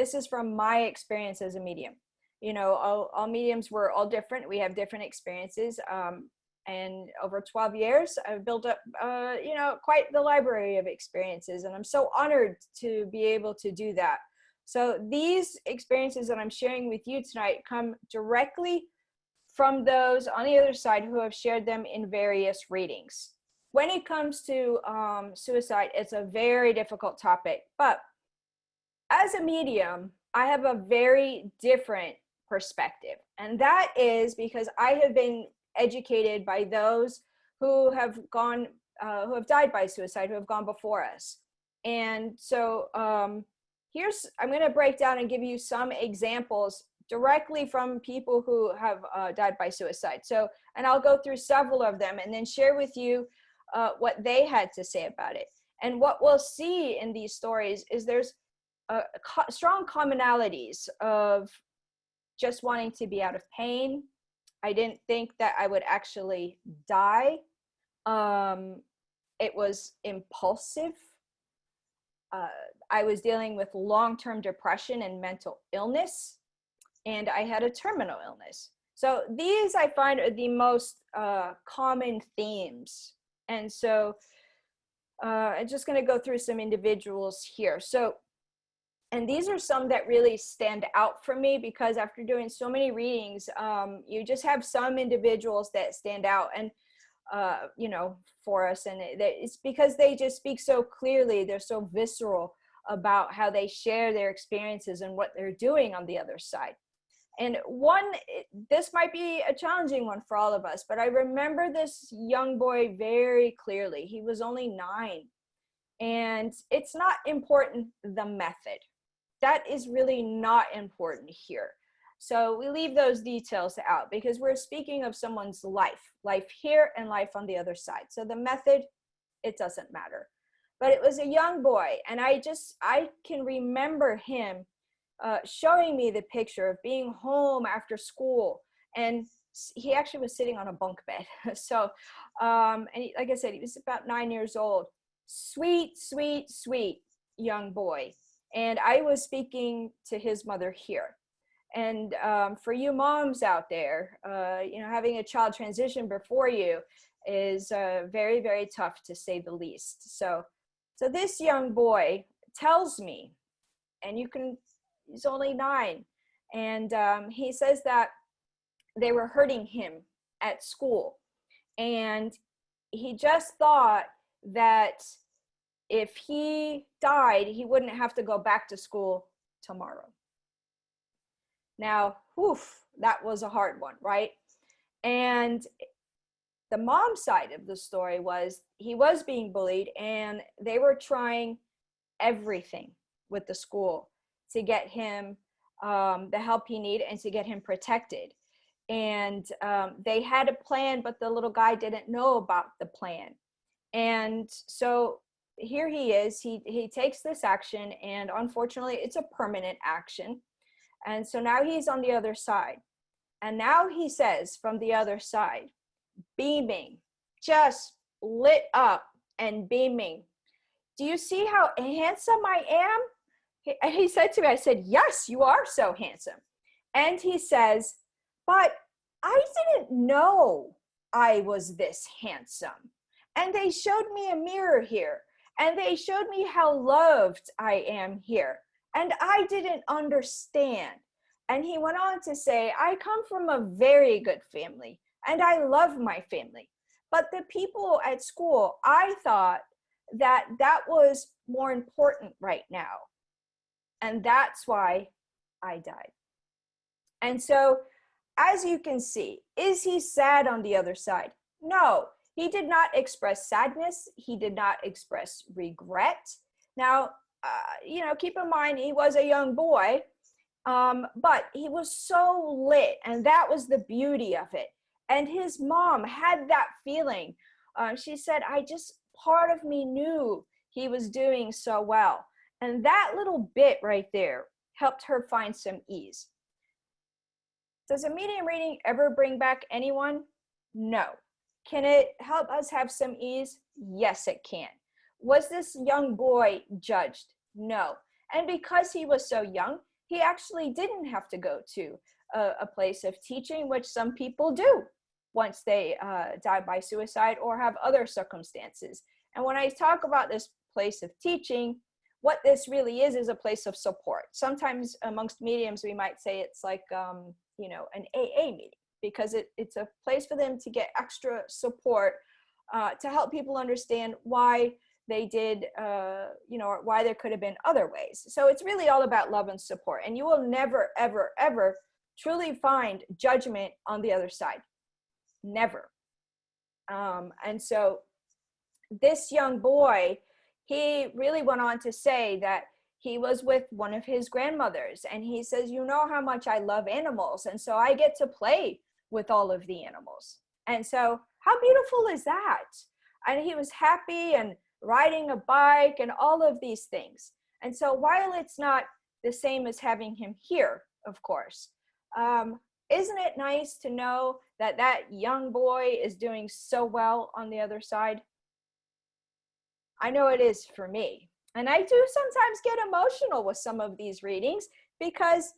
this is from my experience as a medium. You know, all mediums, were all different. We have different experiences. And over 12 years, I've built up, you know, quite the library of experiences. And I'm so honored to be able to do that. So these experiences that I'm sharing with you tonight come directly from those on the other side who have shared them in various readings. When it comes to suicide, it's a very difficult topic. But as a medium, I have a very different perspective. And that is because I have been educated by those who have gone, who have died by suicide, who have gone before us. And so I'm going to break down and give you some examples directly from people who have died by suicide. So, and I'll go through several of them and then share with you what they had to say about it. And what we'll see in these stories is there's strong commonalities of just wanting to be out of pain. I didn't think that I would actually die. It was impulsive. I was dealing with long-term depression and mental illness, and I had a terminal illness. So these I find are the most common themes. And so I'm just going to go through some individuals here. So, and these are some that really stand out for me because after doing so many readings, you just have some individuals that stand out and, you know, for us. And it's because they just speak so clearly. They're so visceral about how they share their experiences and what they're doing on the other side. And this might be a challenging one for all of us, but I remember this young boy very clearly. He was only 9. And it's not important, the method. That is really not important here. So we leave those details out because we're speaking of someone's life here and life on the other side. So the method, it doesn't matter. But it was a young boy, and I can remember him showing me the picture of being home after school, and he actually was sitting on a bunk bed. So, and like I said, he was about 9 years old. Sweet, sweet, sweet young boy. And I was speaking to his mother here. And for you moms out there, you know, having a child transition before you is very, very tough to say the least. So this young boy tells me, and he's only 9, and he says that they were hurting him at school. And he just thought that if he died, he wouldn't have to go back to school tomorrow. Now, that was a hard one, right? And the mom side of the story was he was being bullied, and they were trying everything with the school to get him the help he needed and to get him protected. And they had a plan, but the little guy didn't know about the plan. And so here he is, he takes this action, and unfortunately it's a permanent action. And so now he's on the other side. And now he says from the other side, beaming, just lit up and beaming, "Do you see how handsome I am?" And he said to me, I said, "Yes, you are so handsome." And he says, "But I didn't know I was this handsome. And they showed me a mirror here. And they showed me how loved I am here. And I didn't understand." And he went on to say, "I come from a very good family, and I love my family. But the people at school, I thought that was more important right now. And that's why I died." And so, as you can see, is he sad on the other side? No, he did not express sadness. He did not express regret. Now, you know, keep in mind, he was a young boy, but he was so lit, and that was the beauty of it. And his mom had that feeling. She said, part of me knew he was doing so well. And that little bit right there helped her find some ease. Does a medium reading ever bring back anyone? No. Can it help us have some ease? Yes, it can. Was this young boy judged? No. And because he was so young, he actually didn't have to go to a place of teaching, which some people do once they die by suicide or have other circumstances. And when I talk about this place of teaching, what this really is a place of support. Sometimes amongst mediums, we might say it's like, you know, an AA meeting, because it's a place for them to get extra support to help people understand why they did, you know, or why there could have been other ways. So it's really all about love and support. And you will never, ever, ever truly find judgment on the other side. Never. And so this young boy, he really went on to say that he was with one of his grandmothers, and he says, you know how much I love animals, and so I get to play with all of the animals. And so how beautiful is that? And he was happy and riding a bike and all of these things. And so while it's not the same as having him here, of course, isn't it nice to know that that young boy is doing so well on the other side? I know it is for me. And I do sometimes get emotional with some of these readings, because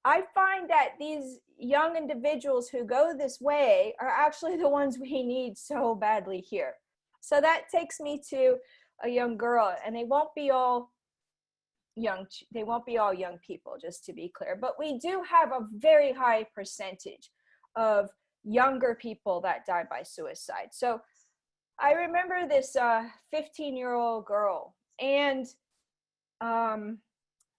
I find that these young individuals who go this way are actually the ones we need so badly here. So that takes me to a young girl, and they won't be all young people, just to be clear, but we do have a very high percentage of younger people that die by suicide. So I remember this 15-year-old girl, and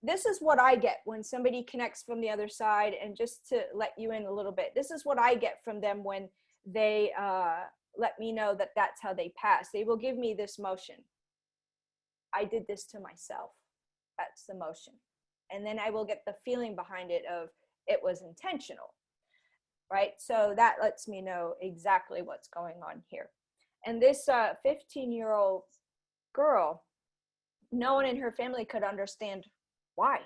this is what I get when somebody connects from the other side. And just to let you in a little bit, this is what I get from them when they let me know that that's how they pass. They will give me this motion. I did this to myself. That's the motion. And then I will get the feeling behind it of it was intentional, right? So that lets me know exactly what's going on here. And this 15-year-old girl, no one in her family could understand why.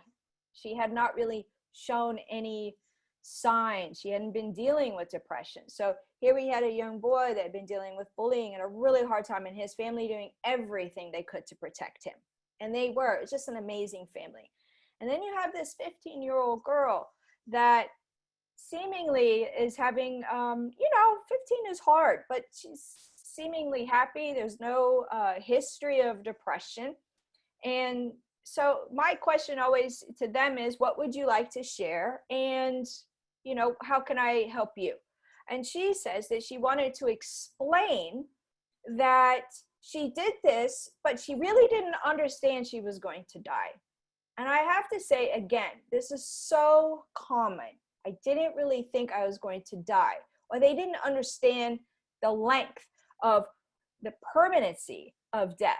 She had not really shown any signs. She hadn't been dealing with depression. So here we had a young boy that had been dealing with bullying and a really hard time, and his family doing everything they could to protect him. And they were. It's just an amazing family. And then you have this 15-year-old girl that seemingly is having, you know, 15 is hard, but she's seemingly happy. There's no history of depression. And so my question always to them is, what would you like to share? And, you know, how can I help you? And she says that she wanted to explain that she did this, but she really didn't understand she was going to die. And I have to say, again, this is so common. I didn't really think I was going to die, or they didn't understand the length of the permanency of death.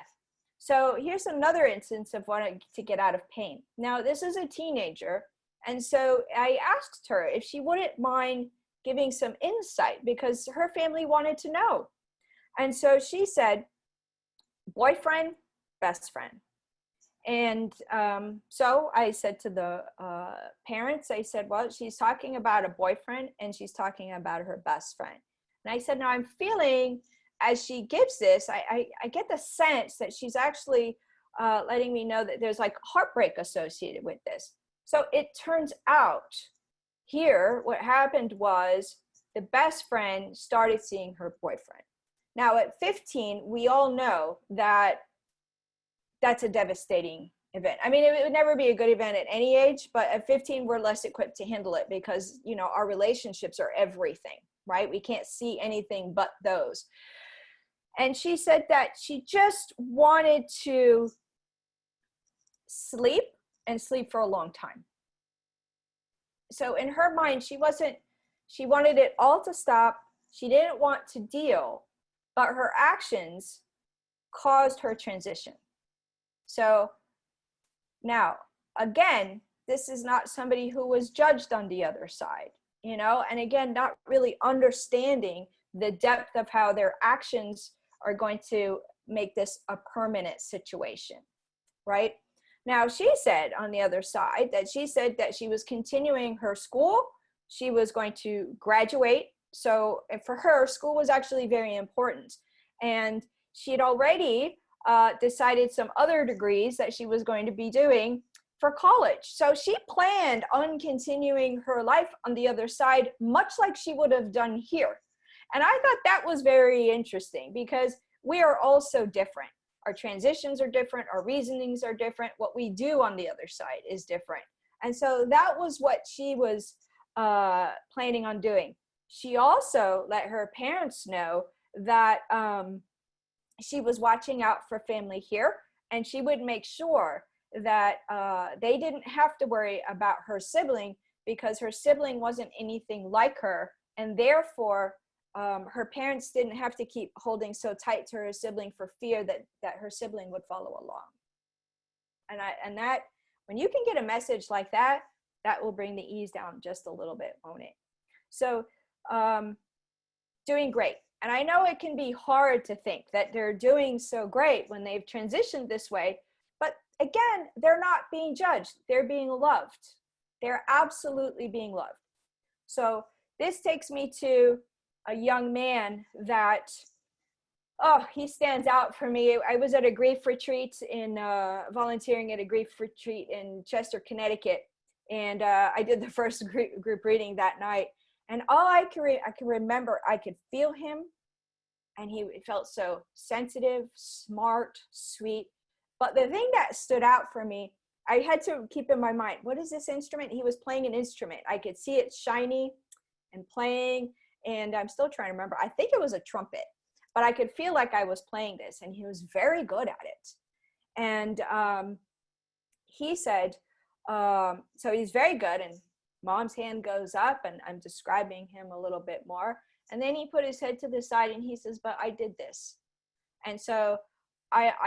So here's another instance of wanting to get out of pain. Now, this is a teenager, and so I asked her if she wouldn't mind giving some insight, because her family wanted to know. And so she said, boyfriend, best friend. And so I said to the parents, I said, well, she's talking about a boyfriend and she's talking about her best friend. And I said, now I'm feeling, as she gives this, I get the sense that she's actually letting me know that there's like heartbreak associated with this. So it turns out here, what happened was the best friend started seeing her boyfriend. Now at 15, we all know that that's a devastating event. I mean, it would never be a good event at any age, but at 15, we're less equipped to handle it because, you know, our relationships are everything, right? We can't see anything but those. And she said that she just wanted to sleep and sleep for a long time. So in her mind, she wanted it all to stop. She didn't want to deal, but her actions caused her transition. So now, again, this is not somebody who was judged on the other side, you know, and again, not really understanding the depth of how their actions are going to make this a permanent situation, right? Now, she said on the other side that she said that she was continuing her school. She was going to graduate. So for her, school was actually very important. And she had already decided some other degrees that she was going to be doing. for college. So she planned on continuing her life on the other side, much like she would have done here. And I thought that was very interesting because we are all so different. Our transitions are different. Our reasonings are different. What we do on the other side is different. And so that was what she was planning on doing. She also let her parents know that she was watching out for family here, and she would make sure that they didn't have to worry about her sibling because her sibling wasn't anything like her, and therefore her parents didn't have to keep holding so tight to her sibling for fear that her sibling would follow along. And that, when you can get a message like that, that will bring the ease down just a little bit, won't it? So doing great. And I know it can be hard to think that they're doing so great when they've transitioned this way, but again, they're not being judged. They're being loved. They're absolutely being loved. So this takes me to a young man that, oh, he stands out for me. I was at a grief retreat volunteering at a grief retreat in Chester, Connecticut. And I did the first group reading that night. And all I can remember, I could feel him. And he felt so sensitive, smart, sweet. But the thing that stood out for me, I had to keep in my mind, what is this instrument? He was playing an instrument. I could see it shiny and playing. And I'm still trying to remember. I think it was a trumpet. But I could feel like I was playing this. And he was very good at it. And he said, so he's very good. And Mom's hand goes up, and I'm describing him a little bit more. And then he put his head to the side and he says, but I did this. And so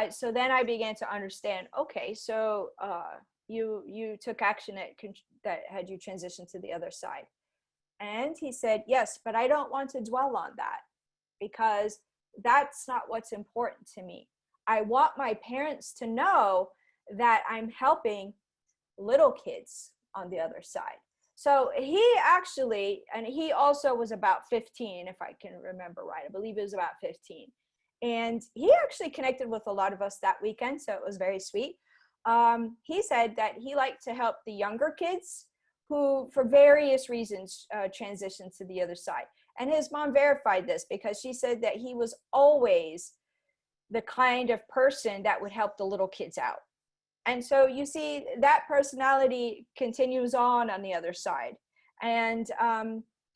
so then I began to understand, okay, so you took action that had you transition to the other side. And he said, yes, but I don't want to dwell on that because that's not what's important to me. I want my parents to know that I'm helping little kids on the other side. So he actually, and he also was about 15, if I can remember right. I believe he was about 15. And he actually connected with a lot of us that weekend, so it was very sweet. He said that he liked to help the younger kids who, for various reasons, transitioned to the other side. And his mom verified this because she said that he was always the kind of person that would help the little kids out. And so you see that personality continues on the other side. And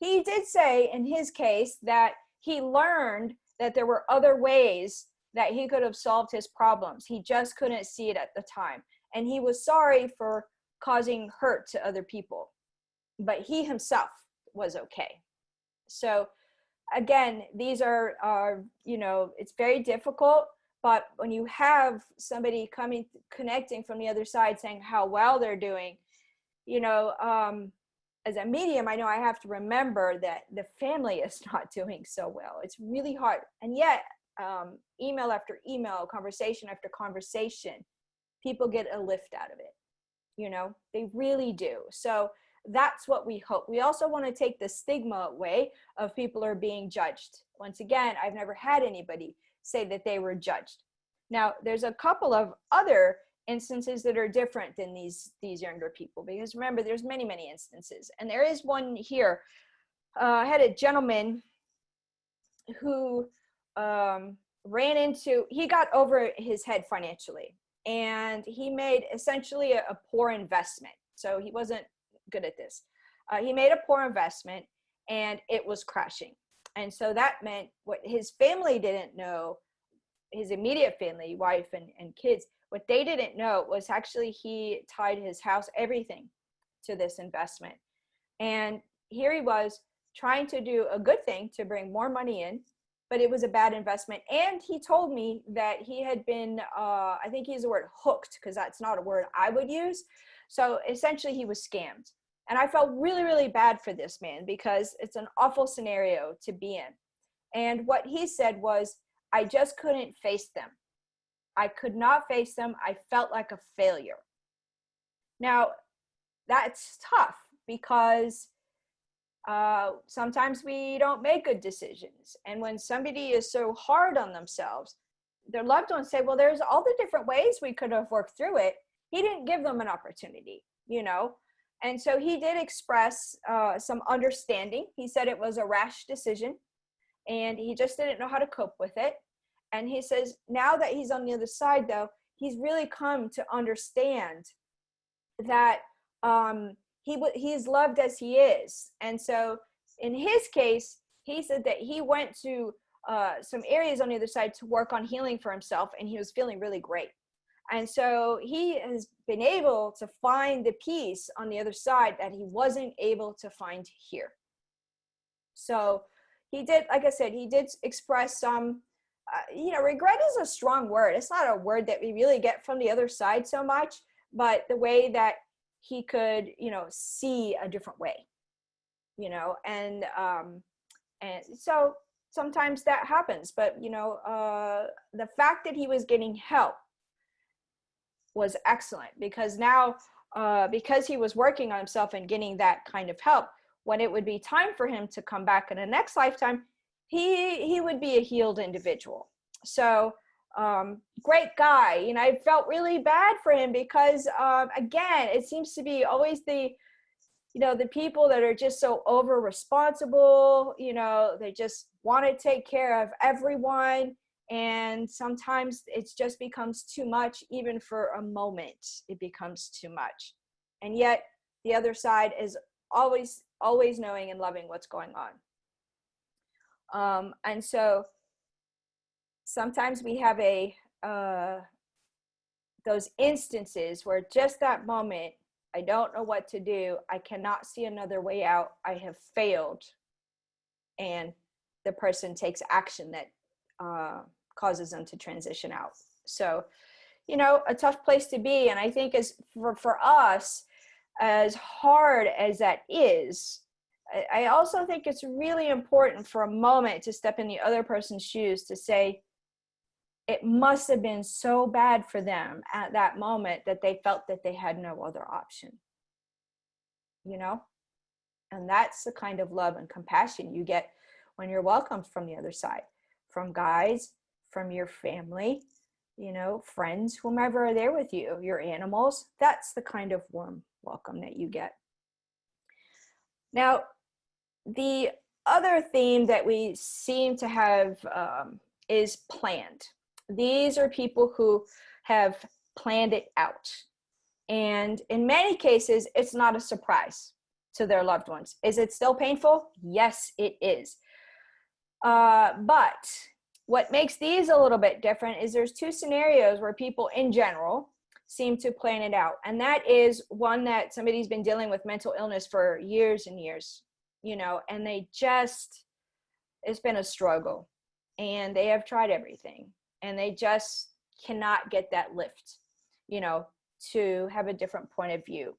he did say in his case that he learned that there were other ways that he could have solved his problems. He just couldn't see it at the time. And he was sorry for causing hurt to other people, but he himself was okay. So again, these are it's very difficult. But when you have somebody connecting from the other side saying how well they're doing, as a medium, I know I have to remember that the family is not doing so well. It's really hard. And yet, email after email, conversation after conversation, people get a lift out of it. They really do. So that's what we hope. We also want to take the stigma away of people are being judged. Once again, I've never had anybody say that they were judged. Now, there's a couple of other instances that are different than these younger people, because remember, there's many, many instances. And there is one here. I had a gentleman who he got over his head financially, and he made essentially a poor investment. So he wasn't good at this. He made a poor investment and it was crashing. And so that meant what his family didn't know, his immediate family, wife and kids, what they didn't know was actually he tied his house, everything, to this investment. And here he was trying to do a good thing to bring more money in, but it was a bad investment. And he told me that he had been, I think he used the word hooked, because that's not a word I would use. So essentially he was scammed. And I felt really, really bad for this man because it's an awful scenario to be in. And what he said was, I just couldn't face them. I could not face them. I felt like a failure. Now, that's tough because sometimes we don't make good decisions. And when somebody is so hard on themselves, their loved ones say, well, there's all the different ways we could have worked through it. he didn't give them an opportunity, and so he did express some understanding. He said it was a rash decision and he just didn't know how to cope with it. And he says now that he's on the other side, though, he's really come to understand that he's loved as he is. And so in his case, he said that he went to some areas on the other side to work on healing for himself, and he was feeling really great. And so he has been able to find the peace on the other side that he wasn't able to find here. So he did, like I said, he did express some, regret is a strong word. It's not a word that we really get from the other side so much, but the way that he could, see a different way, and so sometimes that happens, but, the fact that he was getting help was excellent, because now, because he was working on himself and getting that kind of help, when it would be time for him to come back in the next lifetime, he would be a healed individual. So great guy. I felt really bad for him because, again, it seems to be always the people that are just so over responsible, they just want to take care of everyone. And sometimes it just becomes too much. Even for a moment, it becomes too much. And yet the other side is always knowing and loving what's going on. And so sometimes we have those instances where just that moment, I don't know what to do. I cannot see another way out. I have failed. And the person takes action that causes them to transition out. So, a tough place to be. And I think as for us, as hard as that is, I also think it's really important for a moment to step in the other person's shoes to say, it must have been so bad for them at that moment that they felt that they had no other option, and that's the kind of love and compassion you get when you're welcomed from the other side, from guides, from your family, friends, whomever are there with you, your animals. That's the kind of warm welcome that you get. Now, the other theme that we seem to have is planned. These are people who have planned it out. And in many cases, it's not a surprise to their loved ones. Is it still painful? Yes, it is. But what makes these a little bit different is there's two scenarios where people in general seem to plan it out. And that is one that somebody's been dealing with mental illness for years and years, and it's been a struggle, and they have tried everything, and they just cannot get that lift, to have a different point of view.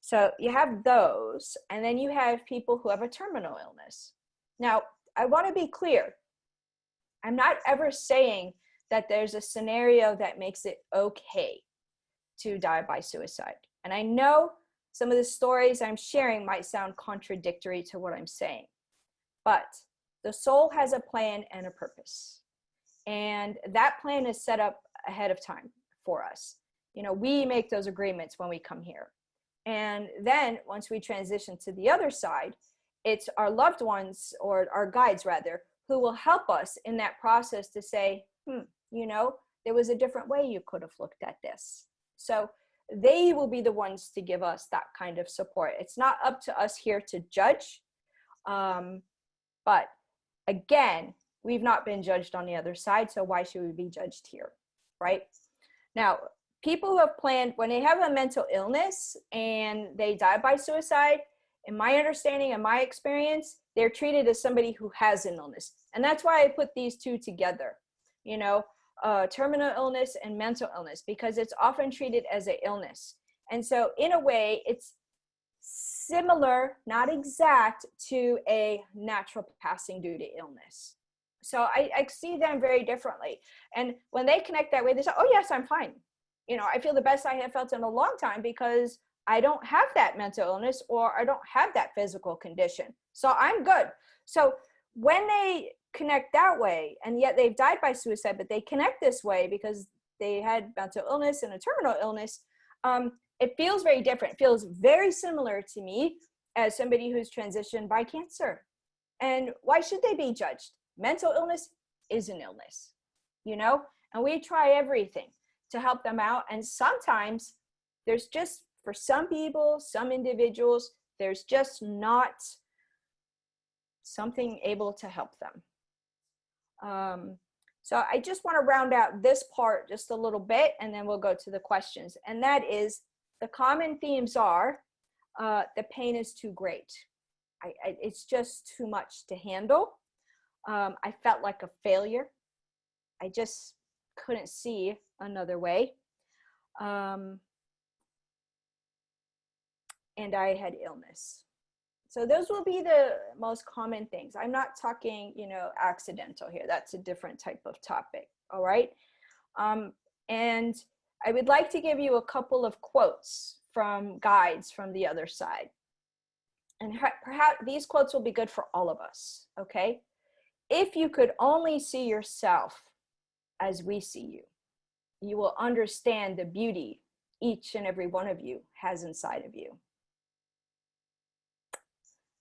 So you have those, and then you have people who have a terminal illness. Now, I want to be clear. I'm not ever saying that there's a scenario that makes it okay to die by suicide. And I know some of the stories I'm sharing might sound contradictory to what I'm saying, but the soul has a plan and a purpose. And that plan is set up ahead of time for us. We make those agreements when we come here. And then once we transition to the other side, it's our loved ones, or our guides rather, who will help us in that process to say, there was a different way you could have looked at this. So they will be the ones to give us that kind of support. It's not up to us here to judge. But again, we've not been judged on the other side, so why should we be judged here, right? Now, people who have planned, when they have a mental illness and they die by suicide, in my understanding and my experience, they're treated as somebody who has an illness. And that's why I put these two together, terminal illness and mental illness, because it's often treated as an illness. And so in a way, it's similar, not exact, to a natural passing due to illness. So I see them very differently. And when they connect that way, they say, oh yes, I'm fine. I feel the best I have felt in a long time because I don't have that mental illness, or I don't have that physical condition. So I'm good. So when they connect that way, and yet they've died by suicide, but they connect this way because they had mental illness and a terminal illness, it feels very different. It feels very similar to me as somebody who's transitioned by cancer. And why should they be judged? Mental illness is an illness, you know, and we try everything to help them out. And sometimes there's just, for some people, some individuals, there's just not something able to help them. So I just want to round out this part just a little bit, and then we'll go to the questions. And that is, the common themes are, the pain is too great. It's just too much to handle. I felt like a failure. I just couldn't see another way. And I had illness. So those will be the most common things. I'm not talking, you know, accidental here. That's a different type of topic. All right. And I would like to give you a couple of quotes from guides from the other side. And perhaps these quotes will be good for all of us. Okay. If you could only see yourself as we see you, you will understand the beauty each and every one of you has inside of you.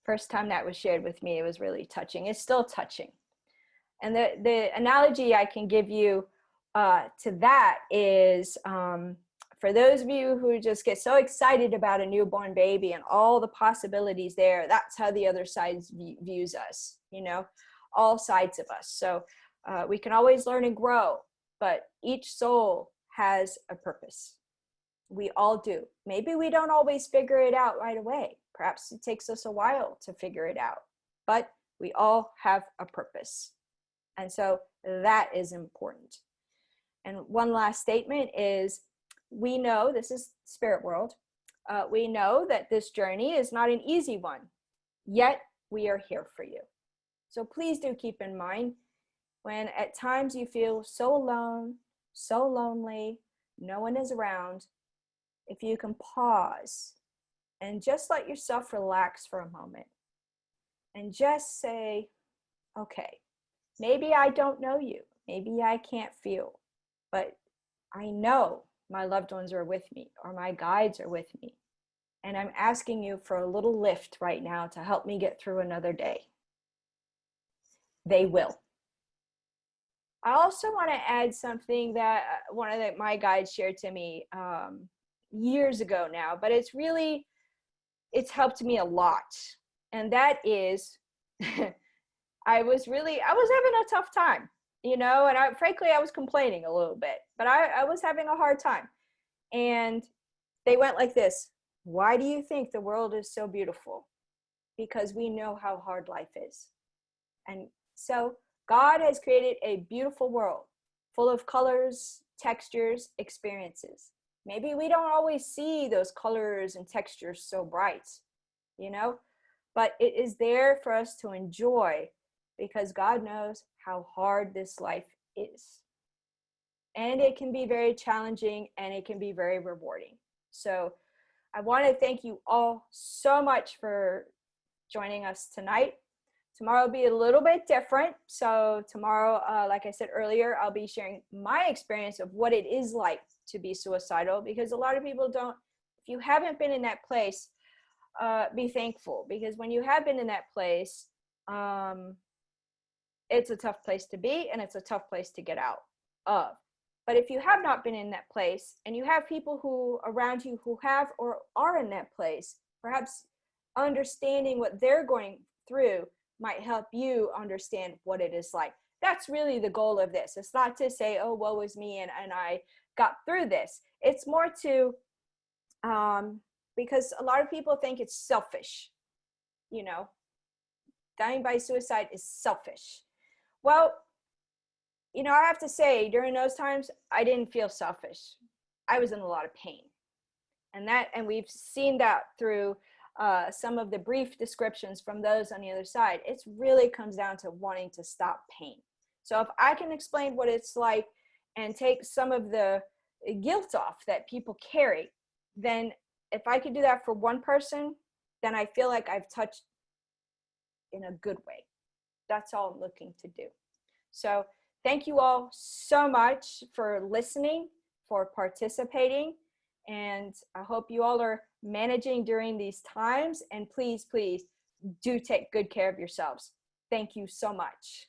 First time that was shared with me, it was really touching. It's still touching. And the analogy I can give you to that is, for those of you who just get so excited about a newborn baby and all the possibilities there, that's how the other side views us, you know, all sides of us. So we can always learn and grow, but each soul has a purpose. We all do. Maybe we don't always figure it out right away. Perhaps it takes us a while to figure it out, but we all have a purpose. And so that is important. And one last statement is, we know, this is spirit world, we know that this journey is not an easy one, yet we are here for you. So please do keep in mind, when at times you feel so alone, so lonely, no one is around, if you can pause and just let yourself relax for a moment and just say, okay, maybe I don't know you, maybe I can't feel, but I know my loved ones are with me, or my guides are with me. And I'm asking you for a little lift right now to help me get through another day. They will. I also want to add something that one of my guides shared to me years ago now, but it's helped me a lot. And that is, I was having a tough time, you know, and frankly, I was complaining a little bit, but I was having a hard time. And they went like this: why do you think the world is so beautiful? Because we know how hard life is. And so God has created a beautiful world full of colors, textures, experiences. Maybe we don't always see those colors and textures so bright, you know, but it is there for us to enjoy, because God knows how hard this life is. And it can be very challenging, and it can be very rewarding. So I want to thank you all so much for joining us tonight. Tomorrow will be a little bit different. So tomorrow, like I said earlier, I'll be sharing my experience of what it is like to be suicidal, because a lot of people don't. If you haven't been in that place, be thankful, because when you have been in that place, it's a tough place to be, and it's a tough place to get out of. But if you have not been in that place, and you have people who around you who have or are in that place, perhaps understanding what they're going through might help you understand what it is like. That's really the goal of this. It's not to say, oh, woe is me, and I got through this. It's more to, because a lot of people think it's selfish, you know, dying by suicide is selfish. Well, you know, I have to say, during those times, I didn't feel selfish. I was in a lot of pain. And we've seen that through some of the brief descriptions from those on the other side. It really comes down to wanting to stop pain. So if I can explain what it's like and take some of the guilt off that people carry, then if I could do that for one person, then I feel like I've touched in a good way. That's all I'm looking to do. So thank you all so much for listening, for participating. And I hope you all are managing during these times. And please, please do take good care of yourselves. Thank you so much.